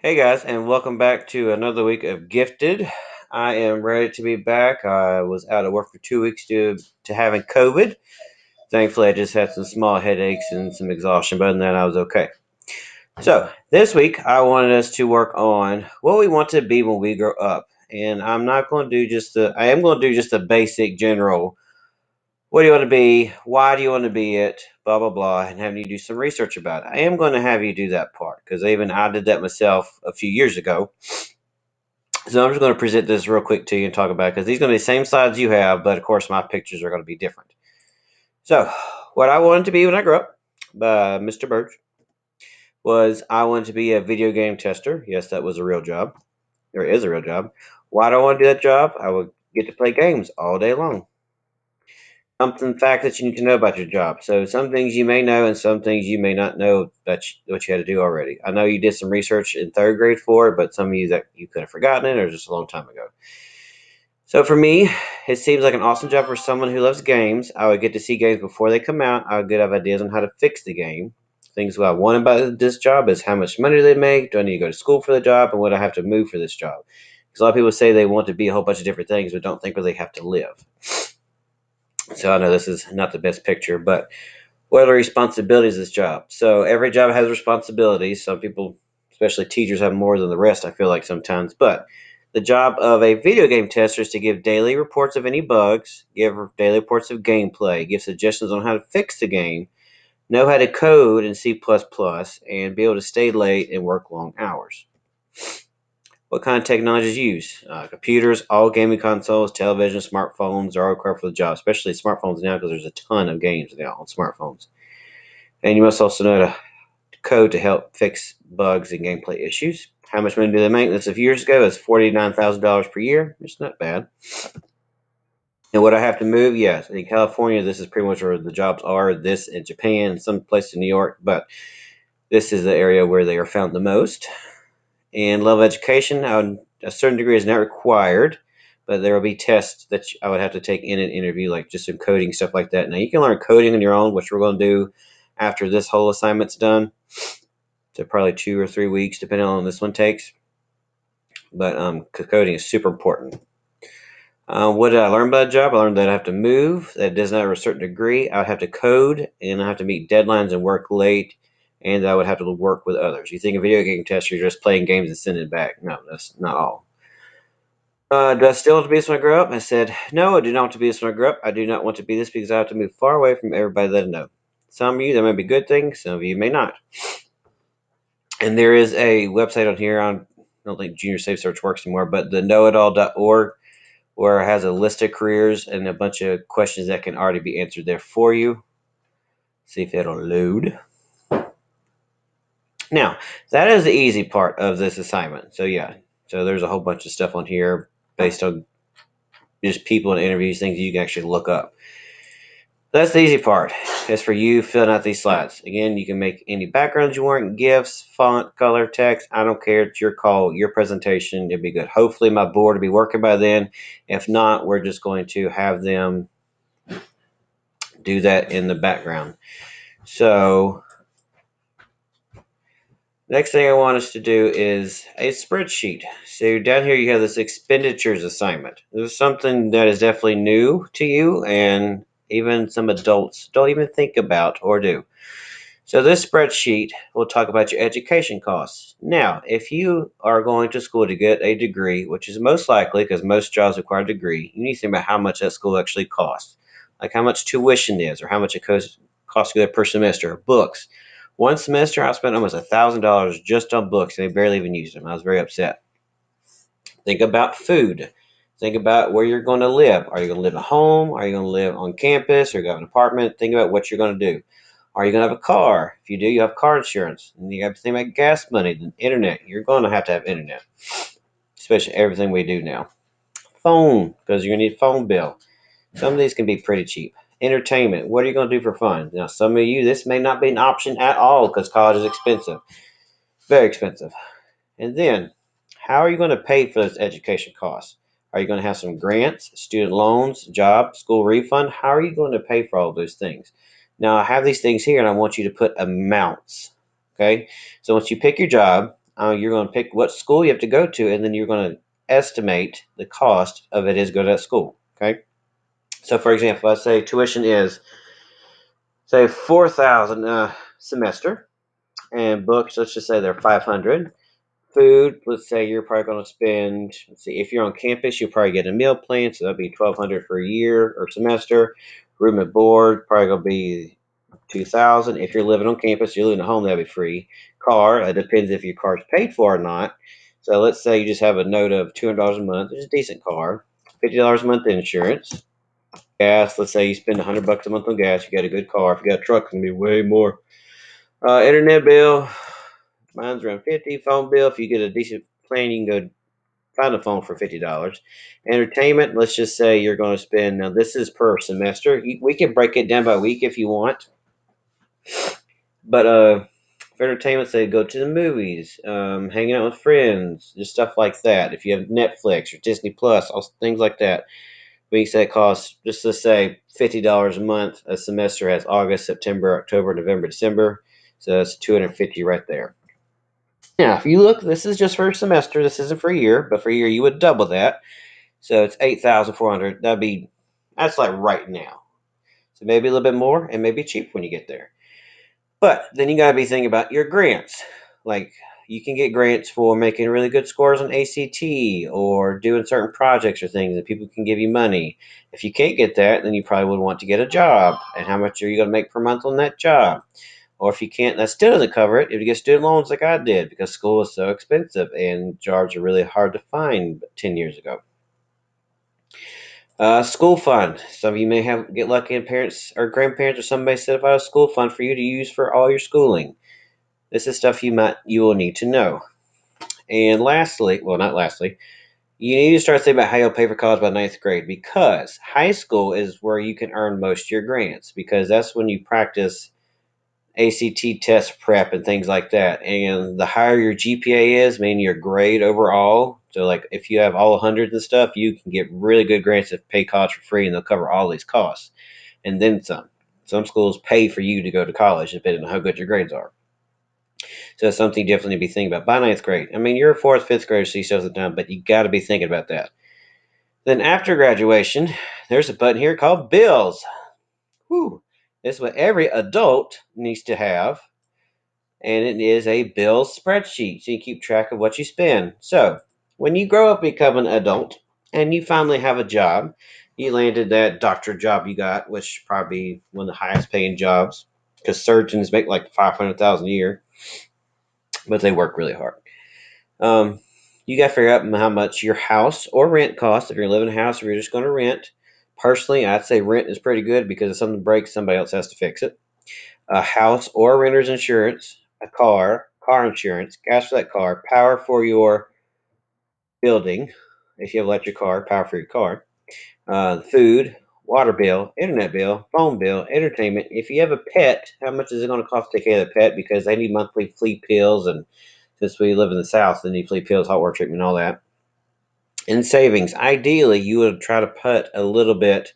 Hey guys, and welcome back to another week of Gifted. I am ready to be back. I was out of work for 2 weeks due to having COVID. Thankfully, I just had some small headaches and some exhaustion, but other than that, I was okay. So, this week, I wanted us to work on what we want to be when we grow up. And I'm not going to do I am going to do just a basic general what do you want to be? Why do you want to be it? Blah, blah, blah, and having you do some research about it. I am going to have you do that part because even I did that myself a few years ago. So I'm just going to present this real quick to you and talk about it because these are going to be the same slides you have, but of course my pictures are going to be different. So, what I wanted to be when I grew up, by Mr. Birch, was I wanted to be a video game tester. Yes, that was a real job. Or is a real job. Why do I want to do that job? I would get to play games all day long. Something fact that you need to know about your job. So some things you may know and some things you may not know what you had to do already. I know you did some research in third grade for it, but some of you that you could have forgotten it or just a long time ago. So for me, it seems like an awesome job for someone who loves games. I would get to see games before they come out. I would get ideas on how to fix the game. Things what I want about this job is how much money do they make? Do I need to go to school for the job? And would I have to move for this job? Because a lot of people say they want to be a whole bunch of different things, but don't think where they have to live. So I know this is not the best picture, but what are the responsibilities of this job? So every job has responsibilities. Some people, especially teachers, have more than the rest, I feel like sometimes. But the job of a video game tester is to give daily reports of any bugs, give daily reports of gameplay, give suggestions on how to fix the game, know how to code in C++, and be able to stay late and work long hours. What kind of technologies used? Computers, all gaming consoles, television, smartphones are all required for the job, especially smartphones now because there's a ton of games now on smartphones. And you must also know how to code to help fix bugs and gameplay issues. How much money do they make? This a few years ago is $49,000 per year. It's not bad. And would I have to move? Yes. In California, this is pretty much where the jobs are. This in Japan, some place in New York, but this is the area where they are found the most. And level of education, a certain degree is not required, but there will be tests that I would have to take in an interview, like just some coding stuff like that. Now you can learn coding on your own, which we're going to do after this whole assignment's done. So probably 2 or 3 weeks, depending on this one takes. But coding is super important. What did I learn about the job? I learned that I have to move. That it does not have a certain degree. I would have to code, and I have to meet deadlines and work late, and I would have to work with others. You think a video game tester, you're just playing games and sending it back. No, that's not all. Do I still want to be this when I grow up? I said, no, I do not want to be this when I grow up. I do not want to be this because I have to move far away from everybody that I know. Some of you, that may be good things. Some of you may not. And there is a website on here. I don't think Junior Safe Search works anymore, but the knowitall.org, where it has a list of careers and a bunch of questions that can already be answered there for you. See if it'll load. Now, that is the easy part of this assignment. So, yeah. So, there's a whole bunch of stuff on here based on just people and interviews, things you can actually look up. That's the easy part. It's for you filling out these slides. Again, you can make any backgrounds you want, GIFs, font, color, text. I don't care. It's your call, your presentation. It'll be good. Hopefully, my board will be working by then. If not, we're just going to have them do that in the background. So, next thing I want us to do is a spreadsheet. So, down here you have this expenditures assignment. This is something that is definitely new to you, and even some adults don't even think about or do. So this spreadsheet will talk about your education costs. Now, if you are going to school to get a degree, which is most likely because most jobs require a degree, you need to think about how much that school actually costs. Like how much tuition is or how much it costs you there per semester. Books. One semester I spent almost $1,000 just on books and they barely even used them. I was very upset. Think about food. Think about where you're going to live. Are you going to live at home? Are you going to live on campus or go to an apartment? Think about what you're going to do. Are you going to have a car? If you do, you have car insurance. And you have to think about gas money, the internet. You're going to have internet, especially everything we do now. Phone, because you're going to need a phone bill. Some of these can be pretty cheap. Entertainment, what are you going to do for fun? Now, some of you, this may not be an option at all because college is expensive, very expensive. And then, how are you going to pay for those education costs? Are you going to have some grants, student loans, job, school refund? How are you going to pay for all of those things? Now, I have these things here, and I want you to put amounts. Okay? So once you pick your job, you're going to pick what school you have to go to, and then you're going to estimate the cost of it is go to that school. Okay. So, for example, I say tuition is say 4,000 semester, and books. Let's just say they're 500. Food, let's say you're probably going to spend. Let's see, if you're on campus, you'll probably get a meal plan, so that'd be 1,200 for a year or semester. Room and board probably going to be 2,000. If you're living on campus, you're living at home, that'd be free. Car, it depends if your car's paid for or not. So let's say you just have a note of $200 a month. It's a decent car. $50 a month insurance. Gas, let's say you spend $100 a month on gas. You got a good car. If you got a truck, it's gonna be way more. Internet bill, mine's around 50. Phone bill, if you get a decent plan, you can go find a phone for $50. Entertainment, let's just say you're going to spend. Now this is per semester. We can break it down by week if you want, but for entertainment, say go to the movies, hanging out with friends, just stuff like that. If you have Netflix or Disney Plus, all things like that. Weeks that cost, just to say, $50 a month. A semester has August, September, October, November, December. So that's 250 right there. Now, if you look, this is just for a semester. This isn't for a year, but for a year you would double that. So it's 8,400. That's like right now. So maybe a little bit more, and maybe cheap when you get there. But then you got to be thinking about your grants. Like you can get grants for making really good scores on ACT or doing certain projects or things, and people can give you money. If you can't get that, then you probably would want to get a job. And how much are you going to make per month on that job? Or if you can't, that still doesn't cover it. If you get student loans like I did, because school is so expensive and jobs are really hard to find 10 years ago. School fund. Some of you may get lucky and parents or grandparents or somebody set up a school fund for you to use for all your schooling. This is stuff you will need to know. And lastly, well, not lastly, you need to start thinking about how you'll pay for college by ninth grade, because high school is where you can earn most of your grants, because that's when you practice ACT test prep and things like that. And the higher your GPA is, meaning your grade overall, so like if you have all hundreds and stuff, you can get really good grants that pay college for free, and they'll cover all these costs and then some. Some schools pay for you to go to college depending on how good your grades are. So that's something you definitely need to be thinking about by ninth grade. I mean, you're a fourth, fifth grader, so you still have the time, but you got to be thinking about that. Then after graduation, there's a button here called bills. Whew. This is what every adult needs to have, and it is a bills spreadsheet, so you keep track of what you spend. So when you grow up, become an adult, and you finally have a job, you landed that doctor job you got, which probably one of the highest paying jobs, because surgeons make like 500,000 a year, but they work really hard. Um, you got to figure out how much your house or rent costs if you're living in a house or you're just going to rent. Personally, I'd say rent is pretty good, because if something breaks, somebody else has to fix it. A house or renter's insurance, a car insurance, gas for that car, power for your building, if you have electric car, power for your car, food, water bill, internet bill, phone bill, entertainment. If you have a pet, how much is it going to cost to take care of the pet? Because they need monthly flea pills, and since we live in the South, they need flea pills, hot water treatment, all that. In savings, ideally, you would try to put a little bit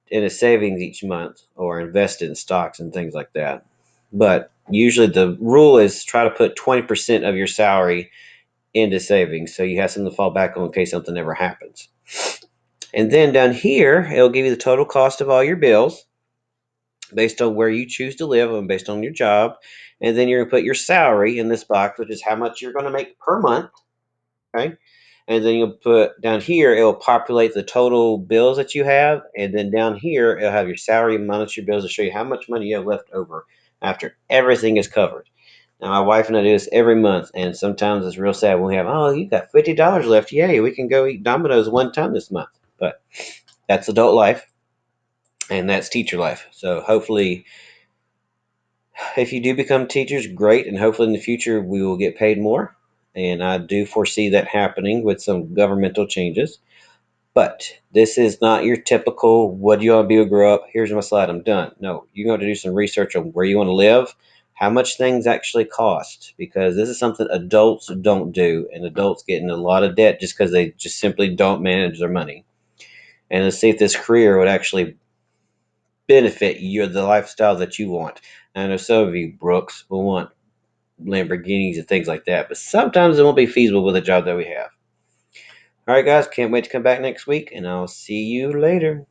in a savings each month or invest in stocks and things like that. But usually the rule is try to put 20% of your salary into savings, so you have something to fall back on in case something ever happens. And then down here, it'll give you the total cost of all your bills based on where you choose to live and based on your job. And then you're going to put your salary in this box, which is how much you're going to make per month. Okay. And then you'll put down here, it'll populate the total bills that you have. And then down here, it'll have your salary minus your bills to show you how much money you have left over after everything is covered. Now, my wife and I do this every month, and sometimes it's real sad when we have, oh, you got $50 left. Yay, we can go eat Domino's one time this month. But that's adult life, and that's teacher life. So hopefully, if you do become teachers, great, and hopefully in the future we will get paid more. And I do foresee that happening with some governmental changes. But this is not your typical, what do you want to be when you grow up? Here's my slide, I'm done. No, you're going to do some research on where you want to live, how much things actually cost, because this is something adults don't do, and adults get in a lot of debt just because they just simply don't manage their money. And let's see if this career would actually benefit you, the lifestyle that you want. And I know some of you, Brooks, will want Lamborghinis and things like that. But sometimes it won't be feasible with the job that we have. All right, guys, can't wait to come back next week, and I'll see you later.